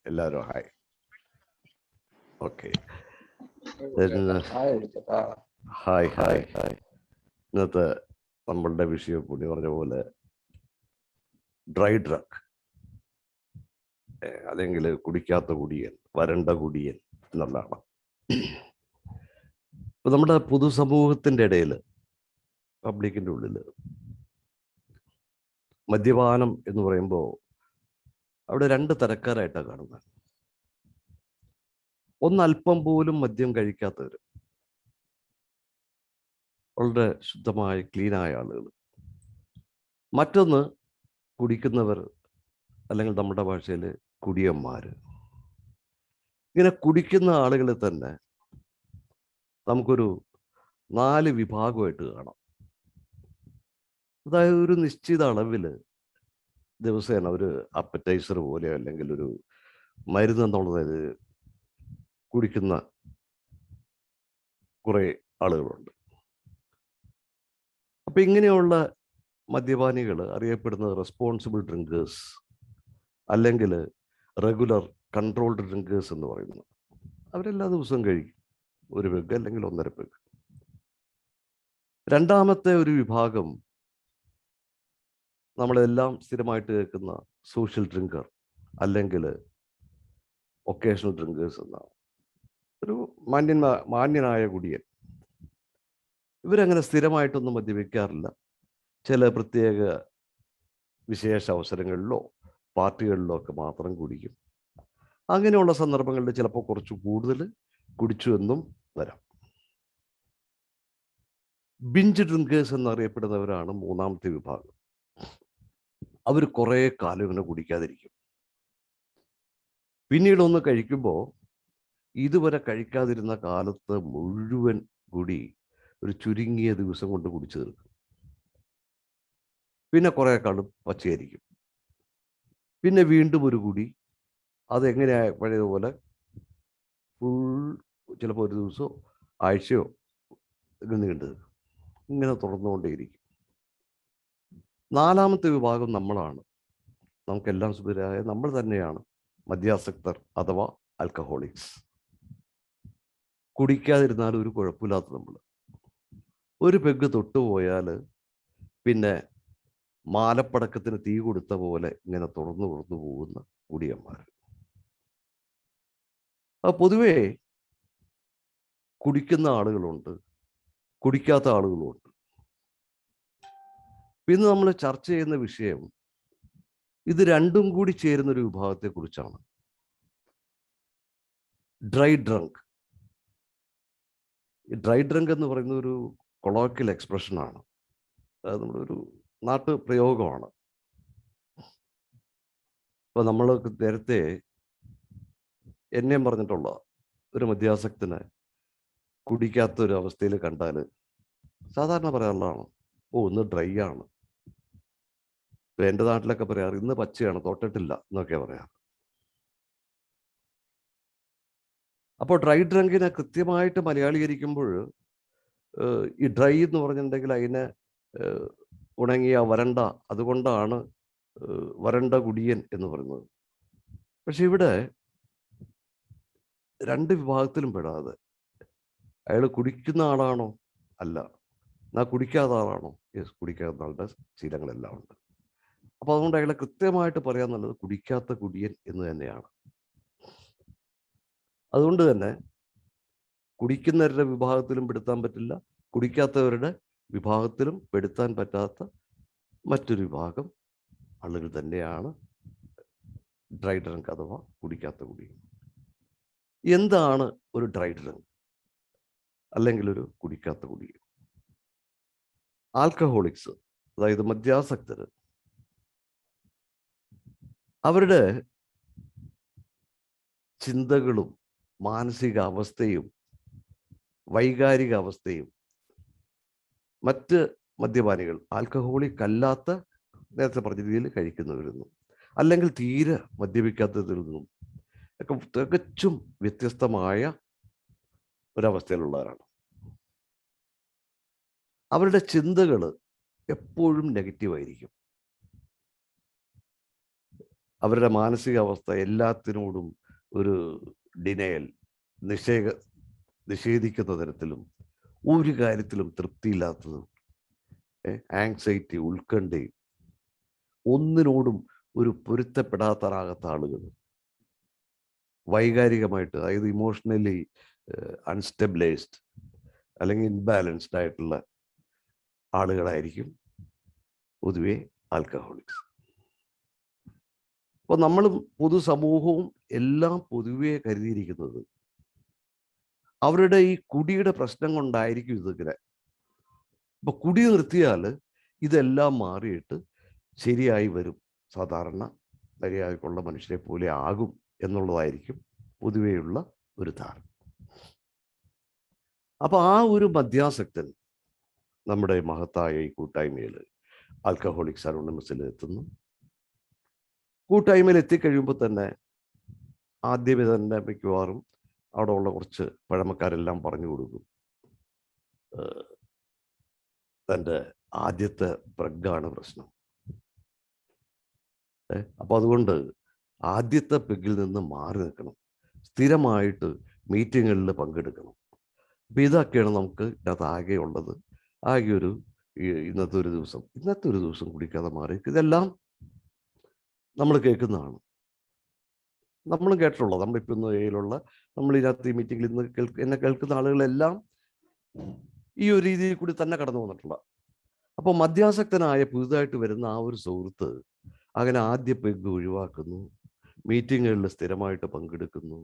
എല്ലാവരും hi. Okay, hi hi hi. ഇന്നത്തെ നമ്മളുടെ വിഷയം കൂടി പറഞ്ഞ പോലെ ഡ്രൈ ഡ്രഗ്, അല്ലെങ്കിൽ കുടിക്കാത്ത കുടിയൻ, വരണ്ട കുടിയൻ എന്നുള്ളതാണ്. ഇപ്പം നമ്മുടെ പൊതുസമൂഹത്തിൻ്റെ ഇടയിൽ, പബ്ലിക്കിൻ്റെ ഉള്ളിൽ മദ്യപാനം എന്ന് പറയുമ്പോൾ അവിടെ രണ്ട് തരക്കാരായിട്ടാണ് കാണുന്നത്. ഒന്ന് അല്പം പോലും മദ്യം കഴിക്കാത്തവർ, വളരെ ശുദ്ധമായ ക്ലീനായ ആളുകൾ. മറ്റൊന്ന് കുടിക്കുന്നവർ, അല്ലെങ്കിൽ നമ്മുടെ ഭാഷയിൽ കുടിയന്മാർ. ഇങ്ങനെ കുടിക്കുന്ന ആളുകളെ തന്നെ നമുക്കൊരു 4 വിഭാഗമായിട്ട് കാണാം. അതായത് ഒരു നിശ്ചിത അളവിൽ ദിവസേന ഒരു അപ്പറ്റൈസർ പോലെ, അല്ലെങ്കിൽ ഒരു മരുന്ന് എന്നുള്ളത് കുടിക്കുന്ന കുറേ ആളുകളുണ്ട്. അപ്പം ഇങ്ങനെയുള്ള മദ്യപാനികൾ അറിയപ്പെടുന്നത് റെസ്പോൺസിബിൾ ഡ്രിങ്കേഴ്സ്, അല്ലെങ്കിൽ റെഗുലർ കൺട്രോൾഡ് ഡ്രിങ്കേഴ്സ് എന്ന് പറയുന്നു. അവരെല്ലാ ദിവസവും കഴിക്കും ഒരു പെഗ് അല്ലെങ്കിൽ 1.5 പെഗ്. രണ്ടാമത്തെ ഒരു വിഭാഗം നമ്മളെല്ലാം സ്ഥിരമായിട്ട് കേൾക്കുന്ന സോഷ്യൽ ഡ്രിങ്കർ, അല്ലെങ്കിൽ ഒക്കേഷണൽ ഡ്രിങ്കേഴ്സ് എന്നാണ്. ഒരു മാന്യനായ കുടിയൻ. ഇവരങ്ങനെ സ്ഥിരമായിട്ടൊന്നും മദ്യപിക്കാറില്ല. ചില പ്രത്യേക വിശേഷ അവസരങ്ങളിലോ പാർട്ടികളിലോ ഒക്കെ മാത്രം കുടിക്കും. അങ്ങനെയുള്ള സന്ദർഭങ്ങളിൽ ചിലപ്പോൾ കുറച്ച് കൂടുതൽ കുടിച്ചു എന്നും വരാം. ബിഞ്ച് ഡ്രിങ്കേഴ്സ് എന്നറിയപ്പെടുന്നവരാണ് മൂന്നാമത്തെ വിഭാഗം. അവർ കുറേ കാലം ഇങ്ങനെ കുടിക്കാതിരിക്കും. പിന്നീട് ഒന്ന് കഴിക്കുമ്പോൾ ഇതുവരെ കഴിക്കാതിരുന്ന കാലത്ത് മുഴുവൻ കൂടി ഒരു ചുരുങ്ങിയ ദിവസം കൊണ്ട് കുടിച്ചു തീർക്കും. പിന്നെ കുറേ കാലം പച്ചയായിരിക്കും. പിന്നെ വീണ്ടും ഒരു കുടി. അതെങ്ങനെയാ പഴയതുപോലെ ഫുൾ, ചിലപ്പോൾ ഒരു ദിവസമോ ആഴ്ചയോ നീണ്ടു ഇങ്ങനെ തുറന്നുകൊണ്ടേയിരിക്കും. നാലാമത്തെ വിഭാഗം നമ്മളാണ്. നമുക്കെല്ലാം സുഖരായ നമ്മൾ തന്നെയാണ് മദ്യാസക്തർ അഥവാ ആൽക്കഹോളിക്സ്. കുടിക്കാതിരുന്നാലും ഒരു കുഴപ്പമില്ലാത്ത നമ്മൾ. ഒരു പെഗ് തൊട്ടുപോയാൽ പിന്നെ മാലപ്പടക്കത്തിന് തീ കൊടുത്ത പോലെ ഇങ്ങനെ തുറന്നു പോകുന്ന കുടിയന്മാർ. പൊതുവേ കുടിക്കുന്ന ആളുകളുണ്ട്, കുടിക്കാത്ത ആളുകളുമുണ്ട്. പിന്നെ നമ്മൾ ചർച്ച ചെയ്യുന്ന വിഷയം ഇത് രണ്ടും കൂടി ചേരുന്നൊരു വിഭാഗത്തെക്കുറിച്ചാണ്. Dry drunk. ഡ്രൈ ഡ്രങ്ക് എന്ന് പറയുന്ന ഒരു കൊളോക്കിയൽ എക്സ്പ്രഷനാണ്. അത് നമ്മുടെ ഒരു നാട്ടു പ്രയോഗമാണ്. ഇപ്പോൾ നമ്മൾ നേരത്തെ എന്നെയും പറഞ്ഞിട്ടുള്ള ഒരു മദ്യാസക്തനെ കുടിക്കാത്തൊരു അവസ്ഥയിൽ കണ്ടാൽ സാധാരണ പറയാനുള്ളതാണ്, ഇന്ന് ഡ്രൈ ആണ്. ഇപ്പം എൻ്റെ നാട്ടിലൊക്കെ പറയാറ് ഇന്ന് പച്ചയാണ്, തൊട്ടിട്ടില്ല എന്നൊക്കെ പറയാറ്. അപ്പോൾ ഡ്രൈ ഡ്രങ്കിനെ കൃത്യമായിട്ട് മലയാളീകരിക്കുമ്പോൾ ഈ ഡ്രൈ എന്ന് പറഞ്ഞിട്ടുണ്ടെങ്കിൽ അതിനെ ഉണങ്ങിയ വരണ്ട, അതുകൊണ്ടാണ് വരണ്ട കുടിയൻ എന്ന് പറയുന്നത്. പക്ഷെ ഇവിടെ രണ്ട് വിഭാഗത്തിലും പെടാതെ അയാൾ കുടിക്കുന്ന ആളാണോ? അല്ല. എന്നാൽ കുടിക്കാത്ത ആളാണോ? യെസ്, കുടിക്കാത്ത ആളുടെ ശീലങ്ങളെല്ലാം ഉണ്ട്. അപ്പോൾ അതുകൊണ്ട് അയാളെ കൃത്യമായിട്ട് പറയാൻ നല്ലത് കുടിക്കാത്ത കുടിയൻ എന്ന് തന്നെയാണ്. അതുകൊണ്ട് തന്നെ കുടിക്കുന്നവരുടെ വിഭാഗത്തിലും പെടുത്താൻ പറ്റില്ല, കുടിക്കാത്തവരുടെ വിഭാഗത്തിലും പെടുത്താൻ പറ്റാത്ത മറ്റൊരു വിഭാഗം ആളുകൾ തന്നെയാണ് ഡ്രൈ ഡ്രങ്ക് അഥവാ കുടിക്കാത്ത കുടിയൻ. എന്താണ് ഒരു ഡ്രൈ ഡ്രങ്ക് അല്ലെങ്കിൽ ഒരു കുടിക്കാത്ത കുടിയൻ? ആൽക്കഹോളിക്സ്, അതായത് മദ്യാസക്തർ, അവരുടെ ചിന്തകളും മാനസിക അവസ്ഥയും വൈകാരിക അവസ്ഥയും മറ്റ് മദ്യപാനികൾ, ആൽക്കഹോളിക് അല്ലാത്ത, നേരത്തെ പറഞ്ഞ രീതിയിൽ കഴിക്കുന്നവരിൽ നിന്നും അല്ലെങ്കിൽ തീരെ മദ്യപിക്കാത്തതിൽ നിന്നും ഒക്കെ തികച്ചും വ്യത്യസ്തമായ ഒരവസ്ഥയിലുള്ളവരാണ്. അവരുടെ ചിന്തകൾ എപ്പോഴും നെഗറ്റീവായിരിക്കും. അവരുടെ മാനസികാവസ്ഥ എല്ലാത്തിനോടും ഒരു ഡിനയൽ, നിഷേധിക്കുന്ന തരത്തിലും, ഒരു കാര്യത്തിലും തൃപ്തിയില്ലാത്തതും, ആങ്സൈറ്റി, ഉത്കണ്ഠയും, ഒന്നിനോടും ഒരു പൊരുത്തപ്പെടാത്തറാകാത്ത ആളുകൾ, വൈകാരികമായിട്ട്, അതായത് ഇമോഷണലി അൺസ്റ്റെബിലൈസ്ഡ് അല്ലെങ്കിൽ ഇൻബാലൻസ്ഡ് ആയിട്ടുള്ള ആളുകളായിരിക്കും പൊതുവെ ആൽക്കഹോളിക്സ്. അപ്പോൾ നമ്മളും പൊതുസമൂഹവും എല്ലാം പൊതുവെ കരുതിയിരിക്കുന്നത് അവരുടെ ഈ കുടിയുടെ പ്രശ്നം കൊണ്ടായിരിക്കും ഇതിങ്ങനെ. അപ്പൊ കുടി നിർത്തിയാൽ ഇതെല്ലാം മാറിയിട്ട് ശരിയായി വരും, സാധാരണ മര്യാദക്കുള്ള മനുഷ്യരെ പോലെ ആകും എന്നുള്ളതായിരിക്കും പൊതുവെയുള്ള ഒരു ധാരണ. അപ്പൊ ആ ഒരു മദ്യാസക്തൻ നമ്മുടെ മഹത്തായ ഈ കൂട്ടായ്മയിൽ, ആൽക്കഹോളിക്സ് അനോണിമസിൽ എത്തുന്നു. കൂട്ടായ്മയിൽ എത്തിക്കഴിയുമ്പോൾ തന്നെ ആദ്യമേ തന്നെ മിക്കവാറും അവിടെ ഉള്ള കുറച്ച് പഴമക്കാരെല്ലാം പറഞ്ഞു കൊടുക്കും, തൻ്റെ ആദ്യത്തെ പ്രഗ്ഗാണ് പ്രശ്നം. അപ്പോൾ അതുകൊണ്ട് ആദ്യത്തെ പെഗ്ഗിൽ നിന്ന് മാറി നിൽക്കണം, സ്ഥിരമായിട്ട് മീറ്റിങ്ങുകളിൽ പങ്കെടുക്കണം. അപ്പം ഇതൊക്കെയാണ് നമുക്ക് ഇതിനകത്ത് ആകെ ഉള്ളത്. ആകെ ഒരു ഇന്നത്തെ ഒരു ദിവസം കുടിക്കാതെ മാറി. ഇതെല്ലാം നമ്മൾ കേൾക്കുന്നതാണ്, നമ്മളും കേട്ടിട്ടുള്ളത്. നമ്മളിപ്പോൾ ഇന്ന് ഏയിലുള്ള നമ്മൾ ഇതിനകത്ത് ഈ മീറ്റിങ്ങിൽ ഇന്ന് എന്നെ കേൾക്കുന്ന ആളുകളെല്ലാം ഈ ഒരു രീതിയിൽ കൂടി തന്നെ കടന്നു വന്നിട്ടുള്ള. അപ്പോൾ മദ്യാസക്തനായ പുതുതായിട്ട് വരുന്ന ആ ഒരു സുഹൃത്ത് അങ്ങനെ ആദ്യ പെഗ് ഒഴിവാക്കുന്നു, മീറ്റിങ്ങുകളിൽ സ്ഥിരമായിട്ട് പങ്കെടുക്കുന്നു,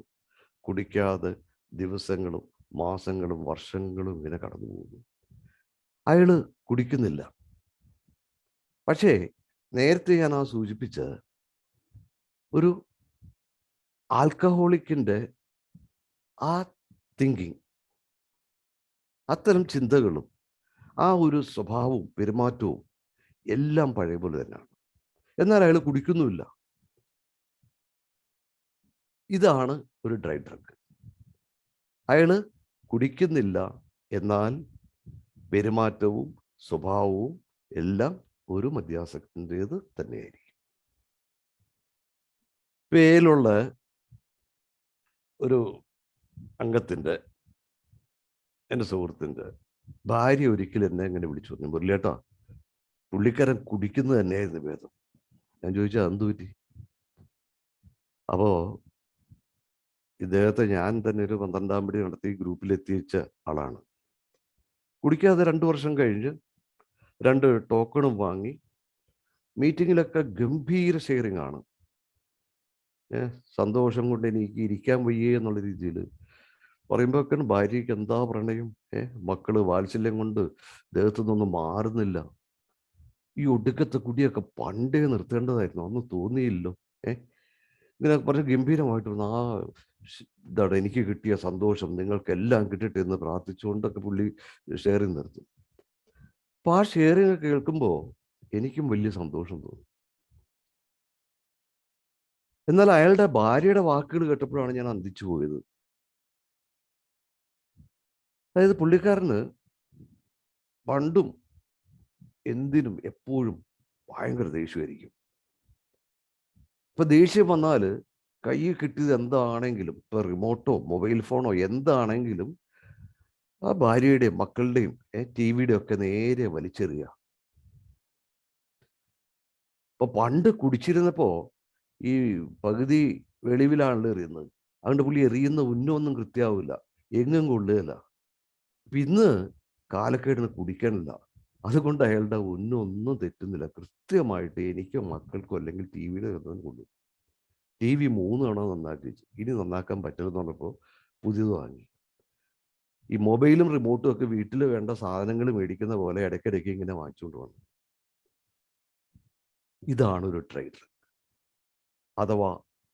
കുടിക്കാതെ ദിവസങ്ങളും മാസങ്ങളും വർഷങ്ങളും ഇങ്ങനെ കടന്നു പോകുന്നു. അയാൾ കുടിക്കുന്നില്ല. പക്ഷേ നേരത്തെ ഞാൻ സൂചിപ്പിച്ച ഒരു ആൽക്കഹോളിക്കിൻ്റെ ആ തിങ്കിങ്, അത്തരം ചിന്തകളും ആ ഒരു സ്വഭാവവും പെരുമാറ്റവും എല്ലാം പഴയ പോലെ തന്നെയാണ്. എന്നാൽ അയാൾ കുടിക്കുന്നുമില്ല. ഇതാണ് ഒരു ഡ്രൈ ഡ്രഗ്. അയാൾ കുടിക്കുന്നില്ല, എന്നാൽ പെരുമാറ്റവും സ്വഭാവവും എല്ലാം ഒരു മദ്യാസക്തൻ്റേത് തന്നെയായിരിക്കും. പേലുള്ള ഒരു അംഗത്തിൻ്റെ, എൻ്റെ സുഹൃത്തിൻ്റെ ഭാര്യ ഒരിക്കലും എന്നെ ഇങ്ങനെ വിളിച്ചു പറഞ്ഞു, മുരളിയേട്ടാ, പുള്ളിക്കാരൻ കുടിക്കുന്നത് തന്നെയായിരുന്നു ഭേദം. ഞാൻ ചോദിച്ചാൽ എന്ത് പറ്റി? അപ്പോൾ ഇദ്ദേഹത്തെ ഞാൻ തന്നെ ഒരു 12-ാം പടി നടത്തി ഗ്രൂപ്പിലെത്തിച്ച ആളാണ്. കുടിക്കാതെ 2 വർഷം കഴിഞ്ഞ് 2 ടോക്കണും വാങ്ങി മീറ്റിങ്ങിലൊക്കെ ഗംഭീര ഷെയറിംഗ് ആണ്. സന്തോഷം കൊണ്ട് എനിക്ക് ഇരിക്കാൻ വയ്യേ എന്നുള്ള രീതിയിൽ പറയുമ്പോഴൊക്കെ ഭാര്യയ്ക്ക് എന്താ പ്രണയം, മക്കള് വാത്സല്യം കൊണ്ട് ദേഹത്തു നിന്നൊന്നും മാറുന്നില്ല. ഈ ഒടുക്കത്തെ കുടിയൊക്കെ പണ്ടേ നിർത്തേണ്ടതായിരുന്നു, അന്ന് തോന്നിയില്ലോ. ഇങ്ങനെ പറഞ്ഞ് ഗംഭീരമായിട്ട് ആ ഇതാണ് എനിക്ക് കിട്ടിയ സന്തോഷം, നിങ്ങൾക്കെല്ലാം കിട്ടട്ടെ എന്ന് പ്രാർത്ഥിച്ചുകൊണ്ടൊക്കെ പുള്ളി ഷെയറിങ് നിർത്തും. അപ്പോൾ ആ ഷെയറിങ് കേൾക്കുമ്പോൾ എനിക്കും വലിയ സന്തോഷം തോന്നി. എന്നാൽ അയാളുടെ ഭാര്യയുടെ വാക്കുകൾ കേട്ടപ്പോഴാണ് ഞാൻ അന്തിച്ചു പോയത്. അതായത് പുള്ളിക്കാരന് പണ്ടും എന്തിനും എപ്പോഴും ഭയങ്കര ദേഷ്യമായിരിക്കും. ഇപ്പൊ ദേഷ്യം വന്നാൽ കയ്യിൽ കിട്ടിയത് എന്താണെങ്കിലും, ഇപ്പൊ റിമോട്ടോ മൊബൈൽ ഫോണോ എന്താണെങ്കിലും ആ ഭാര്യയുടെയും മക്കളുടെയും ടിവിയുടെ ഒക്കെ നേരെ വലിച്ചെറിയുക. ഇപ്പൊ പണ്ട് കുടിച്ചിരുന്നപ്പോ ഈ പകുതി വെളിവിലാണല്ലോ എറിയുന്നത്, അതുകൊണ്ട് പുള്ളി എറിയുന്ന ഉന്നമൊന്നും കൃത്യമാവില്ല, എങ്ങും കൊള്ളുകയില്ല. ഇന്ന് കാലക്കേടിന് കുടിക്കാനില്ല, അതുകൊണ്ട് അയാളുടെ ഒന്നും തെറ്റുന്നില്ല, കൃത്യമായിട്ട് എനിക്കോ മക്കൾക്കോ അല്ലെങ്കിൽ ടി വിയുടെ കൊണ്ടു. TV 3 തവണ നന്നാക്കി വെച്ചു, ഇനി നന്നാക്കാൻ പറ്റുമെന്ന് പറഞ്ഞപ്പോൾ പുതിയത് വാങ്ങി. ഈ മൊബൈലും റിമോട്ടും ഒക്കെ വീട്ടിൽ വേണ്ട സാധനങ്ങൾ മേടിക്കുന്ന പോലെ ഇടയ്ക്കിടയ്ക്ക് ഇങ്ങനെ വാങ്ങിച്ചുകൊണ്ട് വന്നു. ഇതാണ് ഒരു ഡ്രൈ ഡ്രഗ്, അഥവാ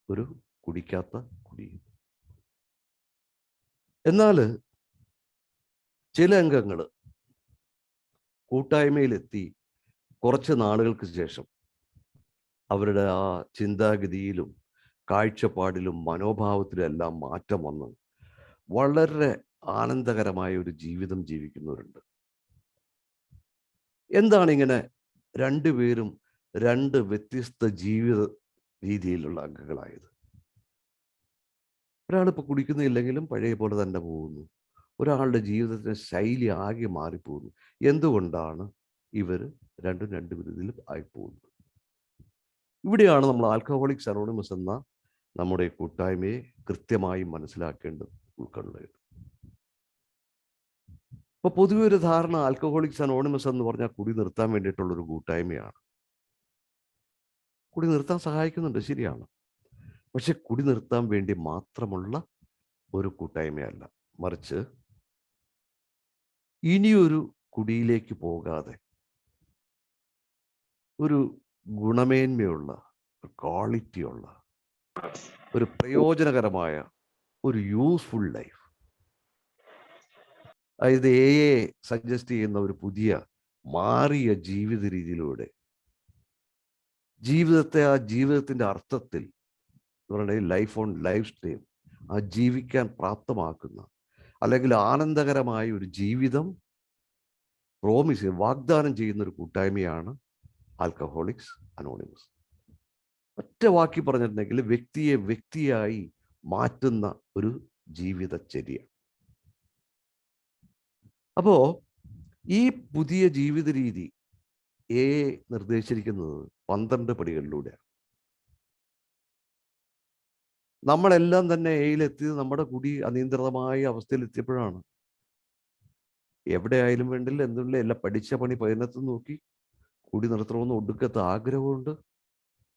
ഒരു കുടിക്കാത്ത കുടി. എന്നാൽ ചില അംഗങ്ങൾ കൂട്ടായ്മയിലെത്തി കുറച്ച് നാളുകൾക്ക് ശേഷം അവരുടെ ആ ചിന്താഗതിയിലും കാഴ്ചപ്പാടിലും മനോഭാവത്തിലും എല്ലാം മാറ്റം വന്ന് വളരെ ആനന്ദകരമായ ഒരു ജീവിതം ജീവിക്കുന്നവരുണ്ട്. എന്താണ് ഇങ്ങനെ രണ്ടുപേരും 2 വ്യത്യസ്ത ജീവിത രീതിയിലുള്ള അംഗങ്ങളായത്. ഒരാളിപ്പോൾ കുടിക്കുന്നില്ലെങ്കിലും പഴയ പോലെ തന്നെ പോകുന്നു. ഒരാളുടെ ജീവിതത്തിൻ്റെ ശൈലി ആകെ മാറിപ്പോകുന്നു. എന്തുകൊണ്ടാണ് ഇവർ രണ്ടും രണ്ട് വിധത്തിലും ആയിപ്പോകുന്നത്? ഇവിടെയാണ് നമ്മൾ ആൽക്കഹോളിക്സ് അനോണിമസ് എന്ന നമ്മുടെ കൂട്ടായ്മയെ കൃത്യമായി മനസ്സിലാക്കേണ്ടത്, ഉൾക്കൊള്ളേണ്ടത്. ഇപ്പോൾ പൊതുവെ ഒരു ധാരണ ആൽക്കഹോളിക്സ് അനോണിമസ് എന്ന് പറഞ്ഞാൽ കുടി നിർത്താൻ വേണ്ടിയിട്ടുള്ളൊരു കൂട്ടായ്മയാണ്. കുടി നിർത്താൻ സഹായിക്കുന്നുണ്ട്, ശരിയാണ്. പക്ഷെ കുടി നിർത്താൻ വേണ്ടി മാത്രമുള്ള ഒരു കൂട്ടായ്മയല്ല. മറിച്ച് ഇനിയൊരു കുടിയിലേക്ക് പോകാതെ ഒരു ഗുണമേന്മയുള്ള, ക്വാളിറ്റിയുള്ള, ഒരു പ്രയോജനകരമായ ഒരു യൂസ്ഫുൾ ലൈഫ്, അതായത് സജസ്റ്റ് ചെയ്യുന്ന ഒരു പുതിയ മാറിയ ജീവിത രീതിയിലൂടെ ജീവിതത്തെ ആ ജീവിതത്തിൻ്റെ അർത്ഥത്തിൽ ലൈഫ് ഓൺ ലൈഫ് സ്റ്റൈൽ ആ ജീവിക്കാൻ പ്രാപ്തമാക്കുന്ന, അല്ലെങ്കിൽ ആനന്ദകരമായ ഒരു ജീവിതം വാഗ്ദാനം ചെയ്യുന്ന ഒരു കൂട്ടായ്മയാണ് ആൽക്കഹോളിക്സ് അനോണിമസ്. ഒറ്റ വാക്കി പറഞ്ഞിട്ടുണ്ടെങ്കിൽ വ്യക്തിയെ വ്യക്തിയായി മാറ്റുന്ന ഒരു ജീവിതചര്യ. അപ്പോ ഈ പുതിയ ജീവിത രീതി നിർദ്ദേശിച്ചിരിക്കുന്നത് 12 പടികളിലൂടെയാണ്. നമ്മളെല്ലാം തന്നെ എയിലെത്തിയത് നമ്മുടെ കുടി അനിയന്ത്രിതമായ അവസ്ഥയിലെത്തിയപ്പോഴാണ്. എവിടെയായാലും വേണ്ടില്ല, എന്നുള്ള എല്ലാം പഠിച്ച പണി പതിനെത്തും നോക്കി കുടി നിർത്തണമെന്ന് ഒടുക്കത്തെ ആഗ്രഹമുണ്ട്.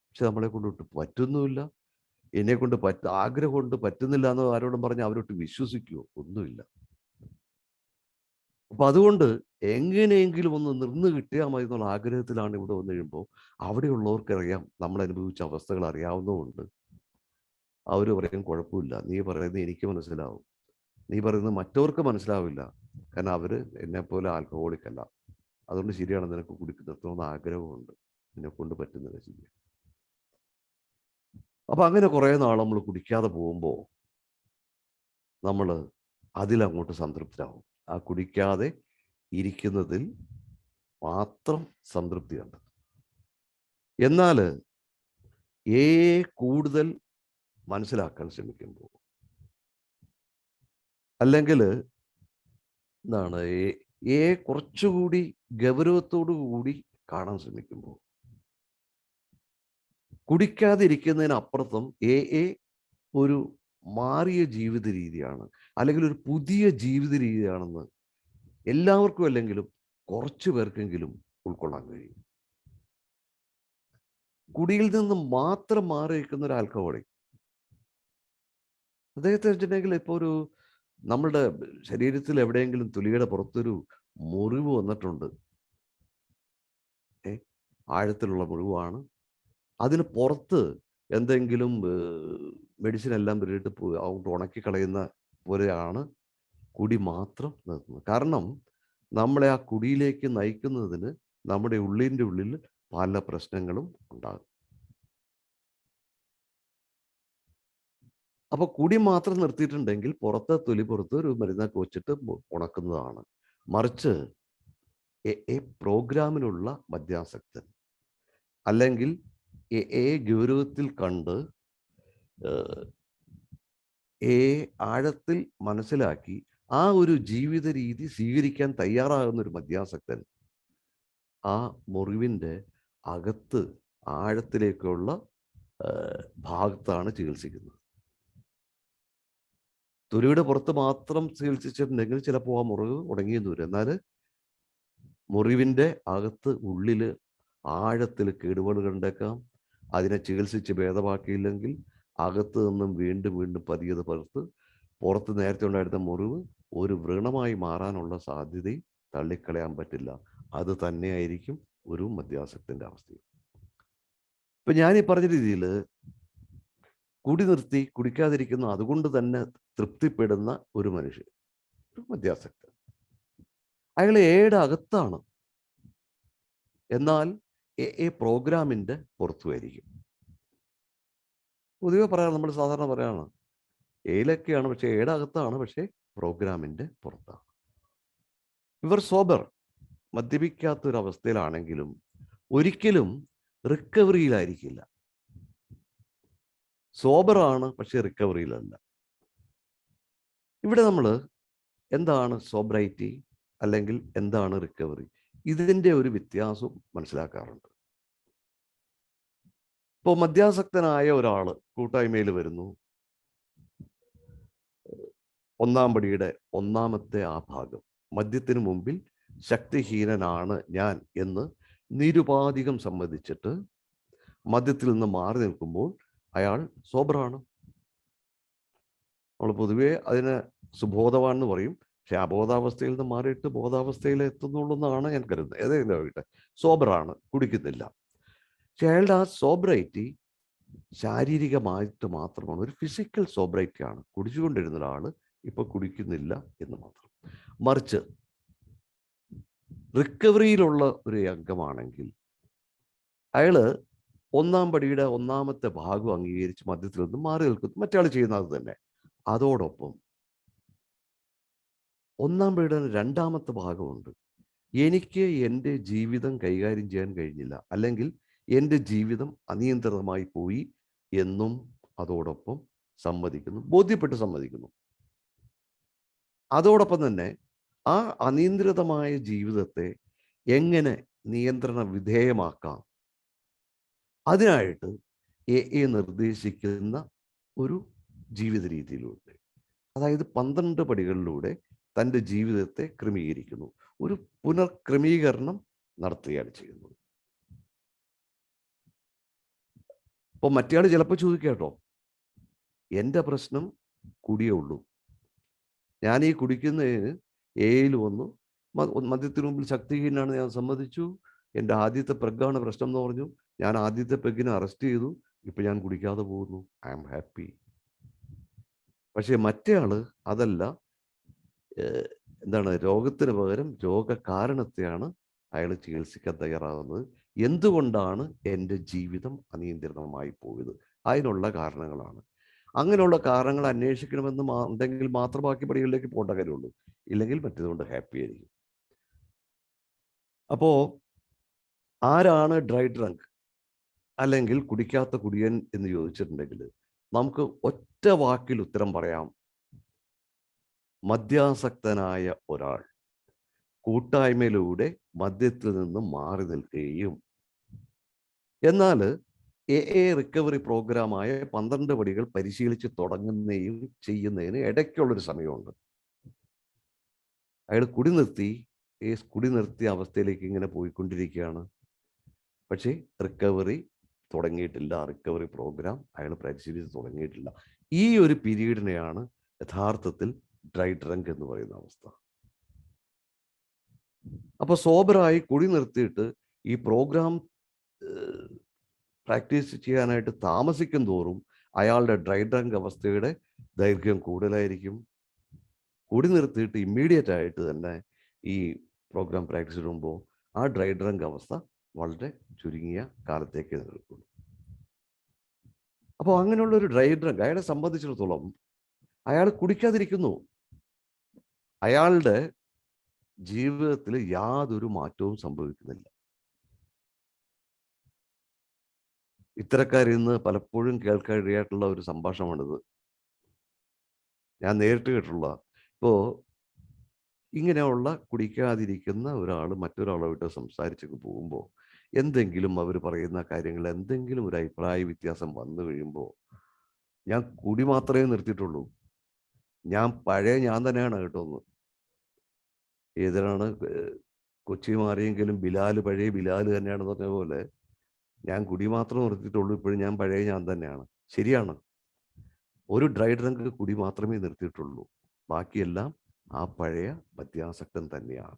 പക്ഷെ നമ്മളെ കൊണ്ട് പറ്റുന്നുമില്ല. എന്നെ കൊണ്ട് ആഗ്രഹമുണ്ട്, പറ്റുന്നില്ല എന്ന് ആരോടും പറഞ്ഞ് അവരോട്ട് വിശ്വസിക്കുമോ? ഒന്നുമില്ല. അപ്പൊ അതുകൊണ്ട് എങ്ങനെയെങ്കിലും ഒന്ന് നിന്ന് കിട്ടിയാൽ മതി എന്നുള്ള ആഗ്രഹത്തിലാണ് ഇവിടെ വന്നു കഴിയുമ്പോൾ അവിടെയുള്ളവർക്കറിയാം, നമ്മൾ അനുഭവിച്ച അവസ്ഥകൾ അറിയാവുന്നതുകൊണ്ട് അവർ പറയും കുഴപ്പമില്ല, നീ പറയുന്നത് എനിക്ക് മനസ്സിലാവും, നീ പറയുന്നത് മറ്റവർക്ക് മനസ്സിലാവില്ല, കാരണം അവർ എന്നെപ്പോലെ ആൽക്കഹോളിക് അല്ല. അതുകൊണ്ട് ശരിയാണ്, നിനക്ക് നിർത്തണമെന്ന് ആഗ്രഹമുണ്ട്, നിന്നെ കൊണ്ട് പറ്റുന്നില്ല, ശരി. അപ്പൊ അങ്ങനെ കുറേ നാൾ നമ്മൾ കുടിക്കാതെ പോകുമ്പോൾ നമ്മൾ അതിലങ്ങോട്ട് സംതൃപ്തരാകും. ആ കുടിക്കാതെ ഇരിക്കുന്നതിൽ മാത്രം സംതൃപ്തിയുണ്ട്. എന്നാൽ കൂടുതൽ മനസ്സിലാക്കാൻ ശ്രമിക്കുമ്പോൾ, അല്ലെങ്കിൽ എന്താണ് കുറച്ചുകൂടി ഗൗരവത്തോടു കൂടി കാണാൻ ശ്രമിക്കുമ്പോൾ, കുടിക്കാതിരിക്കുന്നതിനപ്പുറത്തും ഒരു മാറിയ ജീവിത രീതിയാണ്, അല്ലെങ്കിൽ ഒരു പുതിയ ജീവിത രീതിയാണെന്ന് എല്ലാവർക്കും അല്ലെങ്കിലും കുറച്ചു പേർക്കെങ്കിലും ഉൾക്കൊള്ളാൻ കഴിയും. കുടിയിൽ നിന്ന് മാത്രം മാറി നിൽക്കുന്ന ഒരു ആൽക്കഹോളിക് അദ്ദേഹത്തെ വെച്ചിട്ടുണ്ടെങ്കിൽ ഇപ്പോൾ നമ്മളുടെ ശരീരത്തിൽ എവിടെയെങ്കിലും തൊലിയുടെ പുറത്തൊരു മുറിവ് വന്നിട്ടുണ്ട്, ആഴത്തിലുള്ള മുറിവാണ്, അതിന് പുറത്ത് എന്തെങ്കിലും മെഡിസിൻ എല്ലാം വരിയിട്ട് അങ്ങോട്ട് ഉണക്കിക്കളയുന്ന പോലെയാണ് കുടി മാത്രം നിർത്തുന്നത്. കാരണം നമ്മളെ ആ കുടിയിലേക്ക് നയിക്കുന്നതിന് നമ്മുടെ ഉള്ളിൻ്റെ ഉള്ളിൽ പല പ്രശ്നങ്ങളും ഉണ്ടാകും. അപ്പോൾ കുടി മാത്രം നിർത്തിയിട്ടുണ്ടെങ്കിൽ പുറത്ത് ഒരു മരുന്നൊക്കെ വെച്ചിട്ട് ഉണക്കുന്നതാണ്. മറിച്ച് പ്രോഗ്രാമിനുള്ള മദ്യാസക്തൻ, അല്ലെങ്കിൽ ഗൗരവത്തിൽ കണ്ട് ആഴത്തിൽ മനസ്സിലാക്കി ആ ഒരു ജീവിത രീതി സ്വീകരിക്കാൻ തയ്യാറാകുന്ന ഒരു മദ്യാസക്തൻ ആ മുറിവിൻ്റെ അകത്ത് ആഴത്തിലേക്കുള്ള ഭാഗത്താണ് ചികിത്സിക്കുന്നത്. തൊലിയുടെ പുറത്ത് മാത്രം ചികിത്സിച്ചിട്ടുണ്ടെങ്കിൽ ചിലപ്പോൾ ആ മുറിവ് ഉണങ്ങിയെന്ന് വരും. എന്നാൽ മുറിവിൻ്റെ അകത്ത് ഉള്ളിൽ ആഴത്തിൽ കേടുപാടുകൾ ഉണ്ടാക്കാം. അതിനെ ചികിത്സിച്ച് ഭേദമാക്കിയില്ലെങ്കിൽ അകത്ത് നിന്നും വീണ്ടും വീണ്ടും പതിയത് പുറത്ത് നേരത്തെ ഉണ്ടായിരുന്ന മുറിവ് ഒരു വ്രണമായി മാറാനുള്ള സാധ്യതയും തള്ളിക്കളയാൻ പറ്റില്ല. അത് തന്നെയായിരിക്കും ഒരു മദ്യാസക്തൻ്റെ അവസ്ഥയും. ഇപ്പം ഞാനീ പറഞ്ഞ രീതിയിൽ കുടി നിർത്തി കുടിക്കാതിരിക്കുന്ന, അതുകൊണ്ട് തന്നെ തൃപ്തിപ്പെടുന്ന ഒരു മനുഷ്യൻ, ഒരു മദ്യാസക്തൻ, അയാൾ അകത്താണ്, എന്നാൽ പ്രോഗ്രാമിൻ്റെ പുറത്തുമായിരിക്കും. പൊതുവെ പറയാം, നമ്മൾ സാധാരണ പറയാണ് എയിലൊക്കെയാണ്, പക്ഷേ അകത്താണ്, പക്ഷേ പ്രോഗ്രാമിൻ്റെ പുറത്താണ്. ഇവർ സോബർ, മദ്യപിക്കാത്തൊരവസ്ഥയിലാണെങ്കിലും ഒരിക്കലും റിക്കവറിയിലായിരിക്കില്ല. സോബറാണ്, പക്ഷെ റിക്കവറിയിലല്ല. ഇവിടെ നമ്മൾ എന്താണ് സോബ്രൈറ്റി അല്ലെങ്കിൽ എന്താണ് റിക്കവറി, ഇതിൻ്റെ ഒരു വ്യത്യാസം മനസ്സിലാക്കാറുണ്ട്. ഇപ്പോൾ മദ്യാസക്തനായ ഒരാൾ കൂട്ടായ്മയിൽ വരുന്നു. ഒന്നാം പടിയുടെ ഒന്നാമത്തെ ആ ഭാഗം, മദ്യത്തിന് മുമ്പിൽ ശക്തിഹീനനാണ് ഞാൻ എന്ന് നിരുപാധികം സമ്മതിച്ചിട്ട് മദ്യത്തിൽ നിന്ന് മാറി നിൽക്കുമ്പോൾ അയാൾ സോബറാണ്. നമ്മൾ പൊതുവെ അതിന് സുബോധവാൻ എന്ന് പറയും. പക്ഷെ അബോധാവസ്ഥയിൽ നിന്ന് മാറിയിട്ട് ബോധാവസ്ഥയിൽ എത്തുന്നുള്ളൂ എന്നാണ് ഞാൻ കരുതുന്നത്. ഏതെങ്കിലും ആകട്ടെ, സോബറാണ്, കുടിക്കുന്നില്ല. പക്ഷെ അയാളുടെ ആ സോബ്രൈറ്റി ശാരീരികമായിട്ട് മാത്രമാണ്, ഒരു ഫിസിക്കൽ സോബ്രൈറ്റി ആണ്. കുടിച്ചുകൊണ്ടിരുന്ന ഒരാൾ ഇപ്പൊ കുടിക്കുന്നില്ല എന്ന് മാത്രം. മറിച്ച് റിക്കവറിയിലുള്ള ഒരു അംഗമാണെങ്കിൽ അയാള് ഒന്നാം പടിയുടെ ഒന്നാമത്തെ ഭാഗം അംഗീകരിച്ച് മദ്യത്തിൽ നിന്ന് മാറി നിൽക്കുന്നു. മറ്റേ ചെയ്യുന്നത് തന്നെ. അതോടൊപ്പം ഒന്നാം പടിയുടെ രണ്ടാമത്തെ ഭാഗമുണ്ട്. എനിക്ക് എൻ്റെ ജീവിതം കൈകാര്യം ചെയ്യാൻ കഴിഞ്ഞില്ല, അല്ലെങ്കിൽ എൻ്റെ ജീവിതം അനിയന്ത്രിതമായി പോയി എന്നും അതോടൊപ്പം സമ്മതിക്കുന്നു, ബോധ്യപ്പെട്ട് സമ്മതിക്കുന്നു. അതോടൊപ്പം തന്നെ ആ അനിയന്ത്രിതമായ ജീവിതത്തെ എങ്ങനെ നിയന്ത്രണ വിധേയമാക്കാം, അതിനായിട്ട് നിർദ്ദേശിക്കുന്ന ഒരു ജീവിത രീതിയിലൂടെ, അതായത് 12 പടികളിലൂടെ തൻ്റെ ജീവിതത്തെ ക്രമീകരിക്കുന്നു, ഒരു പുനർക്രമീകരണം നടത്തുകയാണ് ചെയ്യുന്നത്. അപ്പോൾ മറ്റേ ചിലപ്പോൾ ചോദിക്കാട്ടോ, എൻ്റെ പ്രശ്നം കുടിയേ ഉള്ളൂ, ഞാൻ ഈ കുടിക്കുന്നതിന് എയിൽ വന്നു, മദ്യത്തിന് മുമ്പിൽ ശക്തിഹീനാണ്, ഞാൻ സമ്മതിച്ചു, എൻ്റെ ആദ്യത്തെ പെഗ്ഗാണ് പ്രശ്നം എന്ന് പറഞ്ഞു, ഞാൻ ആദ്യത്തെ പെഗ്ഗിനെ അറസ്റ്റ് ചെയ്തു, ഇപ്പം ഞാൻ കുടിക്കാതെ പോകുന്നു, ഐ ആം ഹാപ്പി. പക്ഷേ മറ്റേ ആള് അതല്ല, എന്താണ്, രോഗത്തിന് പകരം രോഗകാരണത്തെയാണ് അയാൾ ചികിത്സിക്കാൻ തയ്യാറാകുന്നത്. എന്തുകൊണ്ടാണ് എൻ്റെ ജീവിതം അനിയന്ത്രിതമായി പോയത്? അതിനുള്ള കാരണങ്ങളാണ്. അങ്ങനെയുള്ള കാരണങ്ങൾ അന്വേഷിക്കണമെന്ന് ഉണ്ടെങ്കിൽ മാത്രം ബാക്കി പടികളിലേക്ക് പോകേണ്ട കാര്യമുള്ളൂ. ഇല്ലെങ്കിൽ മറ്റേതുകൊണ്ട് ഹാപ്പി ആയിരിക്കും. അപ്പോൾ ആരാണ് ഡ്രൈ ഡ്രങ്ക് അല്ലെങ്കിൽ കുടിക്കാത്ത കുടിയൻ എന്ന് ചോദിച്ചിട്ടുണ്ടെങ്കിൽ നമുക്ക് ഒറ്റ വാക്കിൽ ഉത്തരം പറയാം: മദ്യാസക്തനായ ഒരാൾ കൂട്ടായ്മയിലൂടെ മദ്യത്തിൽ നിന്ന് മാറി നിൽക്കുകയും എന്നാൽ റിക്കവറി പ്രോഗ്രാമായ 12 പടികൾ പരിശീലിച്ച് തുടങ്ങുന്നതും ചെയ്യുന്നതിന് ഇടയ്ക്കുള്ളൊരു സമയമുണ്ട്. അയാൾ കുടി നിർത്തിയ അവസ്ഥയിലേക്ക് ഇങ്ങനെ പോയിക്കൊണ്ടിരിക്കുകയാണ്. പക്ഷേ റിക്കവറി തുടങ്ങിയിട്ടില്ല, റിക്കവറി പ്രോഗ്രാം അയാൾ പരിശീലിച്ച് തുടങ്ങിയിട്ടില്ല. ഈ ഒരു പീരീഡിനെയാണ് യഥാർത്ഥത്തിൽ ഡ്രൈ ഡ്രങ്ക് എന്ന് പറയുന്ന അവസ്ഥ. അപ്പോൾ സോബറായി കുടി നിർത്തിയിട്ട് ഈ പ്രോഗ്രാം പ്രാക്ടീസ് ചെയ്യാനായിട്ട് താമസിക്കും തോറും അയാളുടെ ഡ്രൈ ഡ്രങ്ക് അവസ്ഥയുടെ ദൈർഘ്യം കൂടുതലായിരിക്കും. കുടി നിർത്തിയിട്ട് ഇമ്മീഡിയറ്റ് ആയിട്ട് തന്നെ ഈ പ്രോഗ്രാം പ്രാക്ടീസ് ഇടുമ്പോൾ ആ ഡ്രൈ ഡ്രങ്ക് അവസ്ഥ വളരെ ചുരുങ്ങിയ കാലത്തേക്ക് നിൽക്കുന്നു. അപ്പോൾ അങ്ങനെയുള്ളൊരു ഡ്രൈ ഡ്രങ്ക് അയാളെ സംബന്ധിച്ചിടത്തോളം അയാൾ കുടിക്കാതിരിക്കുന്നു, അയാളുടെ ജീവിതത്തിൽ യാതൊരു മാറ്റവും സംഭവിക്കുന്നില്ല. ഇത്തരക്കാരിൽ നിന്ന് പലപ്പോഴും കേൾക്കാനിടയായിട്ടുള്ള ഒരു സംഭാഷണമാണിത്. ഞാൻ നേരിട്ട് കേട്ടിട്ടുള്ള. ഇപ്പോൾ ഇങ്ങനെയുള്ള കുടിക്കാതിരിക്കുന്ന ഒരാൾ മറ്റൊരാളായിട്ട് സംസാരിച്ചൊക്കെ പോകുമ്പോൾ എന്തെങ്കിലും അവർ പറയുന്ന കാര്യങ്ങൾ എന്തെങ്കിലും ഒരു അഭിപ്രായ വ്യത്യാസം വന്നു കഴിയുമ്പോൾ, ഞാൻ കുടി മാത്രമേ നിർത്തിയിട്ടുള്ളൂ, ഞാൻ പഴയ ഞാൻ തന്നെയാണ് കേട്ടോന്ന്. ഏതിനാണ് കൊച്ചി മാറിയെങ്കിലും ബിലാൽ പഴയ ബിലാൽ തന്നെയാണെന്ന് പറഞ്ഞ പോലെ ഞാൻ കുടി മാത്രം നിർത്തിയിട്ടുള്ളൂ, ഇപ്പോഴും ഞാൻ പഴയ ഞാൻ തന്നെയാണ്. ശരിയാണ്, ഒരു ഡ്രൈ ഡ്രങ്ക് കുടി മാത്രമേ നിർത്തിയിട്ടുള്ളൂ, ബാക്കിയെല്ലാം ആ പഴയ മദ്യാസക്തൻ തന്നെയാണ്.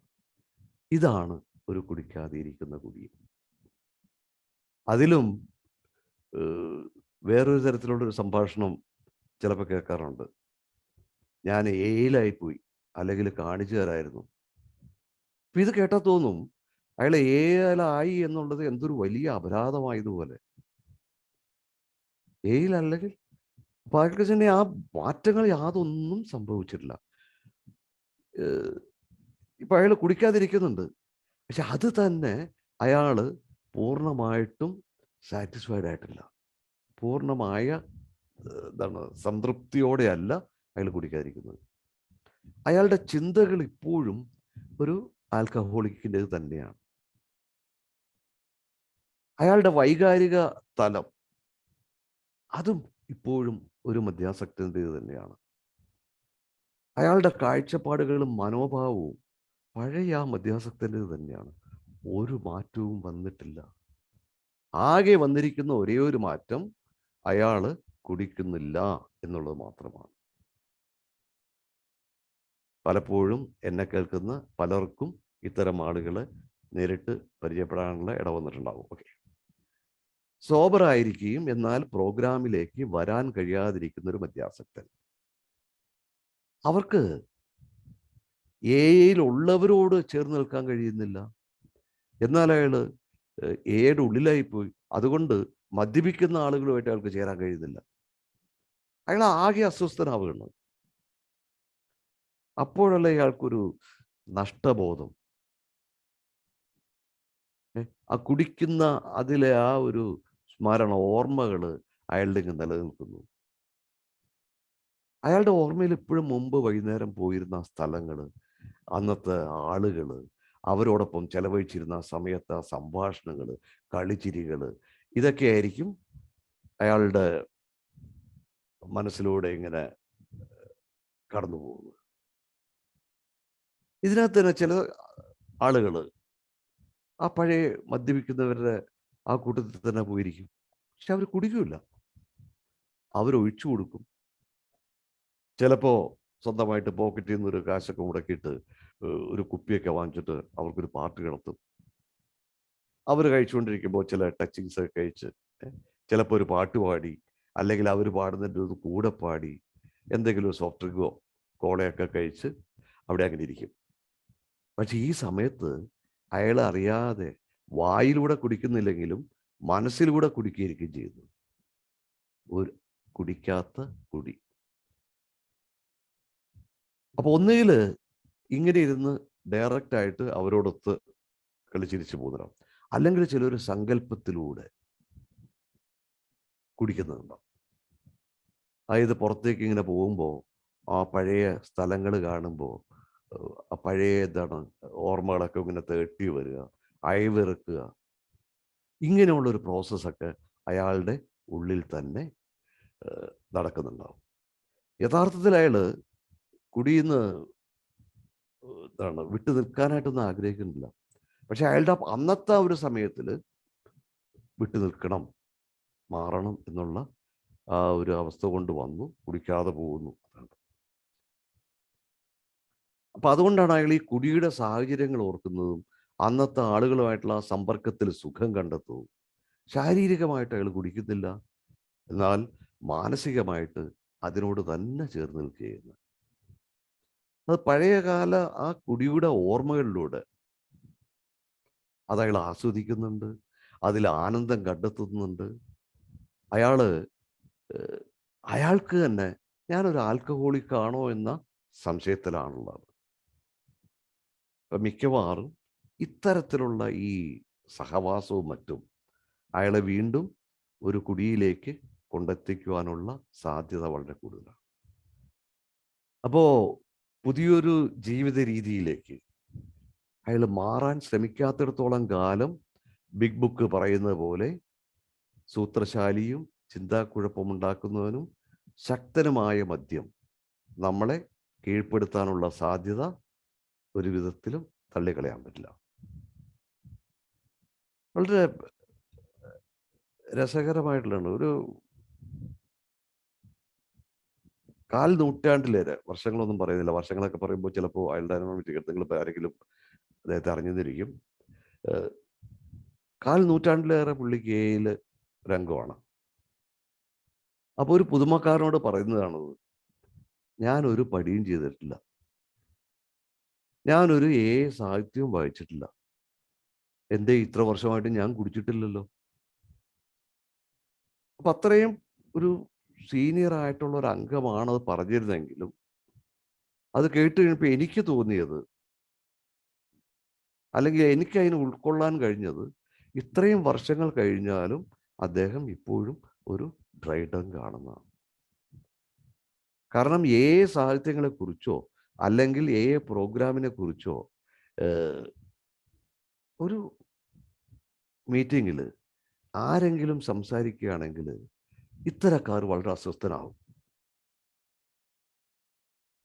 ഇതാണ് ഒരു കുടിക്കാതിരിക്കുന്ന കുടി. അതിലും വേറൊരു തരത്തിലുള്ളൊരു സംഭാഷണം ചിലപ്പോൾ കേൾക്കാറുണ്ട്. ഞാൻ എയിലായിപ്പോയി, അല്ലെങ്കിൽ കാണിച്ചു തരായിരുന്നു. അപ്പം ഇത് കേട്ടാൽ തോന്നും അയാൾ ഏലായി എന്നുള്ളത് എന്തൊരു വലിയ അപരാധമായതുപോലെ. അല്ലെങ്കിൽ അപ്പോൾ അയാൾക്ക് തന്നെ ആ മാറ്റങ്ങൾ യാതൊന്നും സംഭവിച്ചിട്ടില്ല. ഇപ്പം അയാൾ കുടിക്കാതിരിക്കുന്നുണ്ട്, പക്ഷെ അത് തന്നെ അയാൾ പൂർണ്ണമായിട്ടും സാറ്റിസ്ഫൈഡ് ആയിട്ടില്ല, പൂർണ്ണമായ സംതൃപ്തിയോടെയല്ല അയാൾ കുടിക്കാതിരിക്കുന്നത്. അയാളുടെ ചിന്തകൾ ഇപ്പോഴും ഒരു ആൽക്കഹോളിക്കിൻ്റെ തന്നെയാണ്. അയാളുടെ വൈകാരിക തലം അതും ഇപ്പോഴും ഒരു മദ്യാസക്തൻ്റേത് തന്നെയാണ്. അയാളുടെ കാഴ്ചപ്പാടുകളും മനോഭാവവും പഴയ ആ മദ്യാസക്തൻ്റേത് തന്നെയാണ്. ഒരു മാറ്റവും വന്നിട്ടില്ല. ആകെ വന്നിരിക്കുന്ന ഒരേ ഒരു മാറ്റം അയാൾ കുടിക്കുന്നില്ല എന്നുള്ളത് മാത്രമാണ്. പലപ്പോഴും എന്നെ കേൾക്കുന്ന പലർക്കും ഇത്തരം ആളുകളെ നേരിട്ട് പരിചയപ്പെടാനുള്ള ഇട വന്നിട്ടുണ്ടാവും. ഓക്കെ, സോബറായിരിക്കുകയും എന്നാൽ പ്രോഗ്രാമിലേക്ക് വരാൻ കഴിയാതിരിക്കുന്ന ഒരു മദ്യാസക്തൻ, അവർക്ക് എയിലുള്ളവരോട് ചേർന്ന് നിൽക്കാൻ കഴിയുന്നില്ല. എന്നാൽ അയാൾ എയുടെ ഉള്ളിലായിപ്പോയി. അതുകൊണ്ട് മദ്യപിക്കുന്ന ആളുകളുമായിട്ട് അയാൾക്ക് ചേരാൻ കഴിയുന്നില്ല. അയാൾ ആകെ അസ്വസ്ഥനാവുകയാണ്. അപ്പോഴല്ല ഇയാൾക്കൊരു നഷ്ടബോധം, ആ കുടിക്കുന്ന അതിലെ ആ ഒരു സ്മരണ, ഓർമ്മകൾ അയാളുടെ ഇങ്ങ് നിലനിൽക്കുന്നു. അയാളുടെ ഓർമ്മയിൽ ഇപ്പോഴും മുമ്പ് വൈകുന്നേരം പോയിരുന്ന സ്ഥലങ്ങൾ, അന്നത്തെ ആളുകൾ, അവരോടൊപ്പം ചെലവഴിച്ചിരുന്ന സമയത്ത് സംഭാഷണങ്ങൾ, കളിച്ചിരികൾ, ഇതൊക്കെ ആയിരിക്കും അയാളുടെ മനസ്സിലൂടെ ഇങ്ങനെ കടന്നു പോകുന്നത്. ഇതിനകത്ത് തന്നെ ചില ആളുകൾ ആ പഴയ മദ്യപിക്കുന്നവരുടെ ആ കൂട്ടത്തിൽ തന്നെ പോയിരിക്കും. പക്ഷെ അവർ കുടിക്കില്ല, അവരൊഴിച്ചു കൊടുക്കും. ചിലപ്പോൾ സ്വന്തമായിട്ട് പോക്കറ്റിൽ നിന്ന് ഒരു കാശൊക്കെ മുടക്കിയിട്ട് ഒരു കുപ്പിയൊക്കെ വാങ്ങിച്ചിട്ട് അവർക്കൊരു പാർട്ടി നടത്തും. അവർ കഴിച്ചുകൊണ്ടിരിക്കുമ്പോൾ ചില ടച്ചിങ്സ് ഒക്കെ കഴിച്ച് ചിലപ്പോൾ ഒരു പാട്ട് പാടി, അല്ലെങ്കിൽ അവർ പാടുന്നതിൻ്റെ ഒരു കൂടെ പാടി, എന്തെങ്കിലും ഒരു സോഫ്റ്റ് ഡ്രിങ്കോ കോളയൊക്കെ കഴിച്ച് അവിടെ അങ്ങനെ ഇരിക്കും. പക്ഷെ ഈ സമയത്ത് അയാൾ അറിയാതെ വായിലൂടെ കുടിക്കുന്നില്ലെങ്കിലും മനസ്സിലൂടെ കുടിക്കുകയായിരിക്കും ചെയ്യുന്നു. ഒരു കുടിക്കാത്ത കുടി. അപ്പൊ ഒന്നുകിൽ ഇങ്ങനെ ഇരുന്ന് ഡയറക്റ്റായിട്ട് അവരോടൊത്ത് കളിച്ചിരിച്ചു പോകുന്നതാണ്, അല്ലെങ്കിൽ ചിലൊരു സങ്കല്പത്തിലൂടെ കുടിക്കുന്നുണ്ടാവും. അതായത് പുറത്തേക്ക് ഇങ്ങനെ പോകുമ്പോൾ ആ പഴയ സ്ഥലങ്ങൾ കാണുമ്പോൾ ആ പഴയ ഓർമ്മകളൊക്കെ ഇങ്ങനെ തേട്ടി വരിക, അയവിറക്കുക, ഇങ്ങനെയുള്ളൊരു പ്രോസസ്സൊക്കെ അയാളുടെ ഉള്ളിൽ തന്നെ നടക്കുന്നുണ്ടാവും. യഥാർത്ഥത്തിൽ അയാൾ കുടിയിന്ന് വിട്ടു നിൽക്കാനായിട്ടൊന്നും ആഗ്രഹിക്കുന്നില്ല. പക്ഷെ അയാളുടെ അന്നത്തെ ഒരു സമയത്തിൽ വിട്ടു നിൽക്കണം, മാറണം എന്നുള്ള ആ ഒരു അവസ്ഥ കൊണ്ട് വന്നു കുടിക്കാതെ പോകുന്നു. അപ്പം അതുകൊണ്ടാണ് അയാൾ ഈ കുടിയുടെ സാഹചര്യങ്ങൾ ഓർക്കുന്നതും അന്നത്തെ ആളുകളുമായിട്ടുള്ള ആ സമ്പർക്കത്തിൽ സുഖം കണ്ടെത്തുന്നു. ശാരീരികമായിട്ട് അയാൾ കുടിക്കുന്നില്ല, എന്നാൽ മാനസികമായിട്ട് അതിനോട് തന്നെ ചേർന്ന് നിൽക്കുകയാണ്. അത് പഴയകാല ആ കുടിയുടെ ഓർമ്മകളിലൂടെ അതയാൾ ആസ്വദിക്കുന്നുണ്ട്, അതിൽ ആനന്ദം കണ്ടെത്തുന്നുണ്ട്. അയാൾക്ക് തന്നെ ഞാനൊരു ആൽക്കഹോളിക് ആണോ എന്ന സംശയത്തിലാണുള്ളത്. മിക്കവാറും ഇത്തരത്തിലുള്ള ഈ സഹവാസവും മറ്റും അയാളെ വീണ്ടും ഒരു കുടിയിലേക്ക് കൊണ്ടെത്തിക്കുവാനുള്ള സാധ്യത വളരെ കൂടുതലാണ്. അപ്പോൾ പുതിയൊരു ജീവിത രീതിയിലേക്ക് അയാൾ മാറാൻ ശ്രമിക്കാത്തിടത്തോളം കാലം ബിഗ് ബുക്ക് പറയുന്നത് പോലെ സൂത്രശാലിയും ചിന്താക്കുഴപ്പമുണ്ടാക്കുന്നവനും ശക്തനുമായ മദ്യം നമ്മളെ കീഴ്പ്പെടുത്താനുള്ള സാധ്യത ഒരു വിധത്തിലും തള്ളിക്കളയാൻ പറ്റില്ല. വളരെ രസകരമായിട്ടുള്ള ഒരു കാൽ നൂറ്റാണ്ടിലേറെ, വർഷങ്ങളൊന്നും പറയുന്നില്ല, വർഷങ്ങളൊക്കെ പറയുമ്പോൾ ചിലപ്പോൾ അയാളുടെ നിങ്ങൾ ആരെങ്കിലും അദ്ദേഹത്തെ അറിഞ്ഞിരിക്കും. കാൽ നൂറ്റാണ്ടിലേറെ പുള്ളിക്ക് എയിൽ രംഗമാണ്. അപ്പോൾ ഒരു പുതുമക്കാരനോട് പറയുന്നതാണത്, ഞാനൊരു പടിയും ചെയ്തിട്ടില്ല, ഞാനൊരു സാഹിത്യവും വായിച്ചിട്ടില്ല, എന്തേ ഇത്ര വർഷമായിട്ട് ഞാൻ കുടിച്ചിട്ടില്ലല്ലോ. അപ്പം അത്രയും ഒരു സീനിയർ ആയിട്ടുള്ള ഒരു അംഗമാണ് അത് പറഞ്ഞിരുന്നെങ്കിലും അത് കേട്ട് കഴിഞ്ഞപ്പോൾ എനിക്ക് തോന്നിയത്, അല്ലെങ്കിൽ എനിക്ക് അതിന് ഉൾക്കൊള്ളാൻ കഴിഞ്ഞത്, ഇത്രയും വർഷങ്ങൾ കഴിഞ്ഞാലും അദ്ദേഹം ഇപ്പോഴും ഒരു ഡ്രൈ ഡങ്ക് ആണെന്നാണ്. കാരണം സാഹിത്യങ്ങളെക്കുറിച്ചോ അല്ലെങ്കിൽ പ്രോഗ്രാമിനെ കുറിച്ചോ ഒരു മീറ്റിങ്ങിൽ ആരെങ്കിലും സംസാരിക്കുകയാണെങ്കിൽ ഇത്തരക്കാർ വളരെ അസ്വസ്ഥനാവും.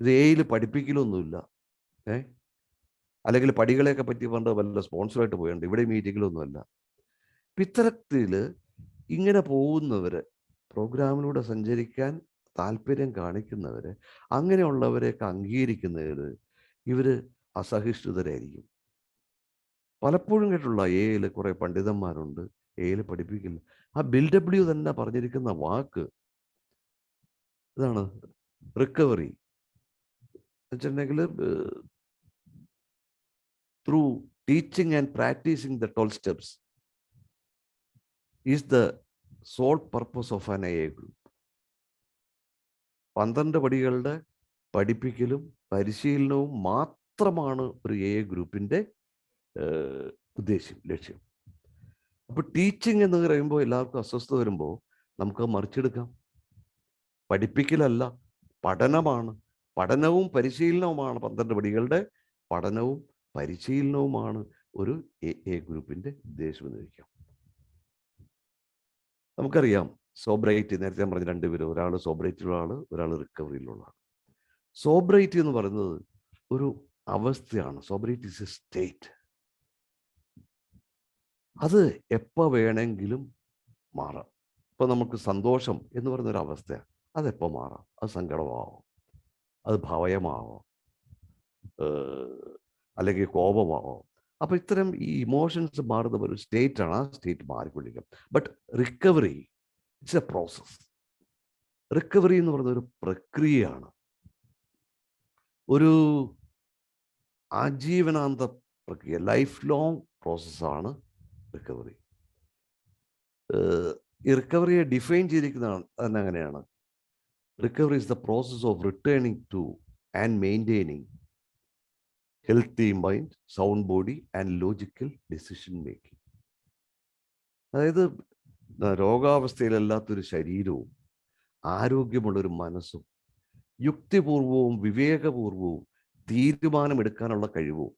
ഇത് എയിൽ പഠിപ്പിക്കലൊന്നുമില്ല, അല്ലെങ്കിൽ പടികളെയൊക്കെ പറ്റി പറഞ്ഞ വല്ല സ്പോൺസറായിട്ട് പോയുണ്ട്, ഇവിടെ മീറ്റിങ്ങിലൊന്നുമല്ല. ഇത്തരത്തിൽ ഇങ്ങനെ പോകുന്നവര്, പ്രോഗ്രാമിലൂടെ സഞ്ചരിക്കാൻ താല്പര്യം കാണിക്കുന്നവര്, അങ്ങനെയുള്ളവരെയൊക്കെ അംഗീകരിക്കുന്നതിൽ ഇവര് അസഹിഷ്ണുതരായിരിക്കും. പലപ്പോഴും കേട്ടുള്ള എയിൽ കുറെ പണ്ഡിതന്മാരുണ്ട്, എയിൽ പഠിപ്പിക്കില്ല. ആ ബിൽഡബ്ല്യു തന്നെ പറഞ്ഞിരിക്കുന്ന വാക്ക് ഇതാണ്, റിക്കവറി വെച്ചിട്ടുണ്ടെങ്കിൽ through teaching and practising the 12 steps is the sole purpose of an A group. 12 പടികളുടെ പഠിപ്പിക്കലും പരിശീലനവും മാത്രമാണ് ഒരു എ ഗ്രൂപ്പിന്റെ ലക്ഷ്യം. അപ്പൊ ടീച്ചിങ് എന്ന് പറയുമ്പോൾ എല്ലാവർക്കും അസ്വസ്ഥത വരുമ്പോൾ നമുക്ക് മറിച്ചെടുക്കാം. പഠിപ്പിക്കലല്ല, പഠനമാണ്. പഠനവും പരിശീലനവുമാണ് 12 പടികളുടെ പഠനവും പരിശീലനവുമാണ് ഒരു എ ഗ്രൂപ്പിന്റെ ഉദ്ദേശം എന്ന് വയ്ക്കാം. നമുക്കറിയാം സോബ്രൈറ്റി, നേരത്തെ ഞാൻ പറഞ്ഞ രണ്ടുപേരും, ഒരാൾ സോബ്രൈറ്റിലുള്ള ആള്, ഒരാൾ റിക്കവറിയിലുള്ള ആൾ. സോബ്രൈറ്റി എന്ന് പറയുന്നത് ഒരു അവസ്ഥയാണ്. സോബ്രൈറ്റി ഇസ് എ സ്റ്റേറ്റ്. അത് എപ്പോൾ വേണമെങ്കിലും മാറാം. ഇപ്പൊ നമുക്ക് സന്തോഷം എന്ന് പറയുന്ന ഒരു അവസ്ഥയാണ്, അതെപ്പോൾ മാറാം. അത് സങ്കടമാവാം, അത് ഭയമാവാം, അല്ലെങ്കിൽ കോപമാവാം. അപ്പൊ ഇത്തരം ഈ ഇമോഷൻസ് മാറുന്ന ഒരു സ്റ്റേറ്റ് ആണ്. ആ സ്റ്റേറ്റ് മാറിക്കൊണ്ടിരിക്കും. But recovery it's A process. Recovery എന്ന് പറയുന്ന ഒരു പ്രക്രിയയാണ്, ഒരു ആജീവനാന്ത പ്രക്രിയ, ലൈഫ് ലോങ് പ്രോസസ്സാണ് റിക്കവറി. ഈ റിക്കവറിയെ ഡിഫൈൻ ചെയ്തിരിക്കുന്നതാണ് തന്നെ അങ്ങനെയാണ്. Recovery is the process of returning two and maintaining healthy mind, sound body and logical decision making. അതായത് രോഗാവസ്ഥയിലല്ലാത്തൊരു ശരീരവും ആരോഗ്യമുള്ളൊരു മനസ്സും യുക്തിപൂർവവും വിവേകപൂർവവും തീരുമാനമെടുക്കാനുള്ള കഴിവും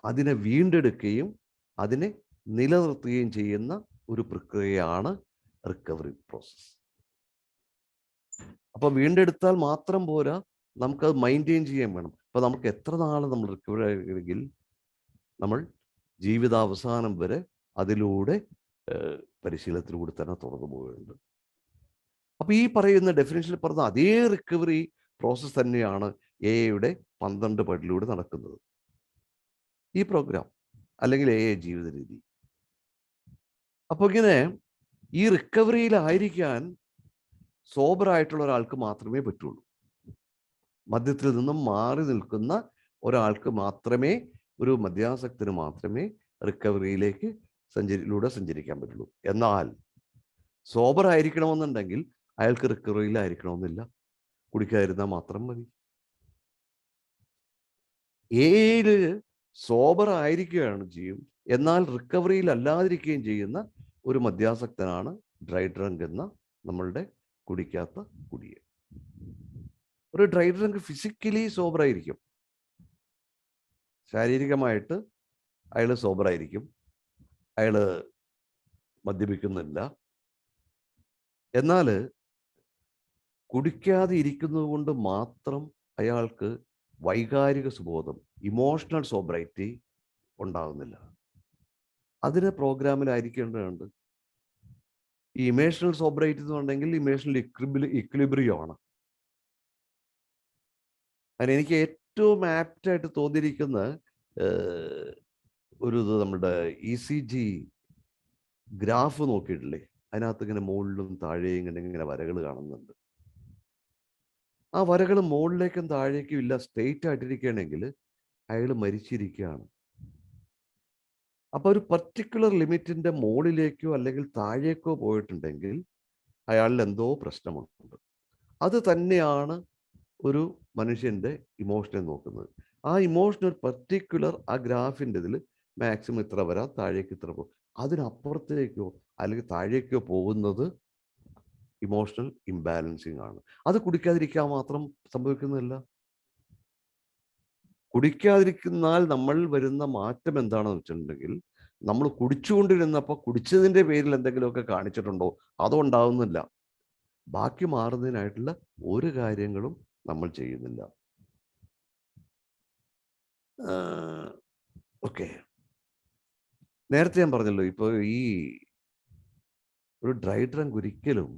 അതിനെ വീണ്ടെടുക്കുകയും അതിനെ നിലനിർത്തുകയും ചെയ്യുന്ന ഒരു പ്രക്രിയയാണ് റിക്കവറി പ്രോസസ്. അപ്പൊ വീണ്ടെടുത്താൽ മാത്രം പോരാ, നമുക്കത് മെയിൻറ്റെയിൻ ചെയ്യാൻ വേണം. അപ്പൊ നമുക്ക് എത്ര നാൾ നമ്മൾ റിക്കവറി ആയെങ്കിൽ നമ്മൾ ജീവിതാവസാനം വരെ അതിലൂടെ പരിശീലനത്തിലൂടെ തന്നെ തുറന്നു പോവുകയുണ്ട്. അപ്പൊ ഈ പറയുന്ന ഡെഫിനേഷനിൽ പറഞ്ഞ അതേ റിക്കവറി പ്രോസസ് തന്നെയാണ് എയുടെ 12 പടിയിലൂടെ നടക്കുന്നത്. ഈ പ്രോഗ്രാം അല്ലെങ്കിൽ ജീവിത രീതി. അപ്പൊ ഇങ്ങനെ ഈ റിക്കവറിയിലായിരിക്കാൻ സോബറായിട്ടുള്ള ഒരാൾക്ക് മാത്രമേ പറ്റുള്ളൂ. മദ്യത്തിൽ നിന്നും മാറി നിൽക്കുന്ന ഒരാൾക്ക് മാത്രമേ, ഒരു മദ്യാസക്തന് മാത്രമേ റിക്കവറിയിലേക്ക് സഞ്ചരിക്കാൻ പറ്റുള്ളൂ. എന്നാൽ സോബർ ആയിരിക്കണമെന്നുണ്ടെങ്കിൽ അയാൾക്ക് റിക്കവറിയിലായിരിക്കണമെന്നില്ല, കുടിക്കാതിരുന്നാൽ മാത്രം മതി. ഏഴ് സോബർ ആയിരിക്കുകയാണ് ചെയ്യും, എന്നാൽ റിക്കവറിയിൽ അല്ലാതിരിക്കുകയും ചെയ്യുന്ന ഒരു മദ്യാസക്തനാണ് ഡ്രൈ ഡ്രങ്ക് എന്ന നമ്മളുടെ കുടിക്കാത്ത കുടിയൻ. ഒരു ഡ്രൈ ഡ്രങ്ക് ഫിസിക്കലി സോബറായിരിക്കും, ശാരീരികമായിട്ട് അയാൾ സോബറായിരിക്കും, അയാൾ മദ്യപിക്കുന്നില്ല. എന്നാൽ കുടിക്കാതെ ഇരിക്കുന്നത് കൊണ്ട് മാത്രം അയാൾക്ക് വൈകാരിക സുബോധം, ഇമോഷണൽ സോബ്രൈറ്റി ഉണ്ടാകുന്നില്ല. അതിന് പ്രോഗ്രാമിലായിരിക്കേണ്ടതുണ്ട്. ഈ ഇമോഷണൽ സോബ്രൈറ്റി എന്ന് പറഞ്ഞെങ്കിൽ ഇമോഷണൽ ഇക്വിലിബ്രിയം ആണ്. അതിനെനിക്ക് ഏറ്റവും ആപ്റ്റായിട്ട് തോന്നിയിരിക്കുന്ന ഒരു ഇത് നമ്മുടെ ECG ഗ്രാഫ് നോക്കിയിട്ടില്ലേ, അതിനകത്ത് ഇങ്ങനെ മുകളിലും താഴെയും ഇങ്ങനെ വരകൾ കാണുന്നുണ്ട്. ആ വരകൾ മുകളിലേക്കും താഴേക്കും ഇല്ല, സ്ട്രെയിറ്റ് ആയിട്ടിരിക്കുകയാണെങ്കിൽ അയാൾ മരിച്ചിരിക്കുകയാണ്. അപ്പൊ ഒരു പർട്ടിക്കുലർ ലിമിറ്റിന്റെ മുകളിലേക്കോ അല്ലെങ്കിൽ താഴേക്കോ പോയിട്ടുണ്ടെങ്കിൽ അയാളിൽ എന്തോ പ്രശ്നമുണ്ട്. അത് തന്നെയാണ് ഒരു മനുഷ്യന്റെ ഇമോഷനെ നോക്കുന്നത്. ആ ഇമോഷൻ ഒരു പർട്ടിക്കുലർ ആ ഗ്രാഫിൻ്റെ ഇതിൽ മാക്സിമം ഇത്ര വരാം, താഴേക്ക് ഇത്ര പോകും. അതിനപ്പുറത്തേക്കോ അല്ലെങ്കിൽ താഴേക്കോ പോകുന്നത് ഇമോഷണൽ ഇംബാലൻസിങ് ആണ്. അത് കുടിക്കാതിരിക്കാൻ മാത്രം സംഭവിക്കുന്നില്ല. കുടിക്കാതിരിക്കുന്നാൽ നമ്മൾ വരുന്ന മാറ്റം എന്താണെന്ന് വെച്ചിട്ടുണ്ടെങ്കിൽ, നമ്മൾ കുടിച്ചുകൊണ്ടിരുന്നപ്പോൾ കുടിച്ചതിൻ്റെ പേരിൽ എന്തെങ്കിലുമൊക്കെ കാണിച്ചിട്ടുണ്ടോ? അതുണ്ടാവുന്നില്ല. ബാക്കി മാറുന്നതിനായിട്ടുള്ള ഒരു കാര്യങ്ങളും നമ്മൾ ചെയ്യുന്നില്ല. ഓക്കെ. നേരത്തെ ഞാൻ പറഞ്ഞല്ലോ, ഇപ്പോൾ ഈ ഒരു ഡ്രൈ ഡ്രങ്ക് ഒരിക്കലും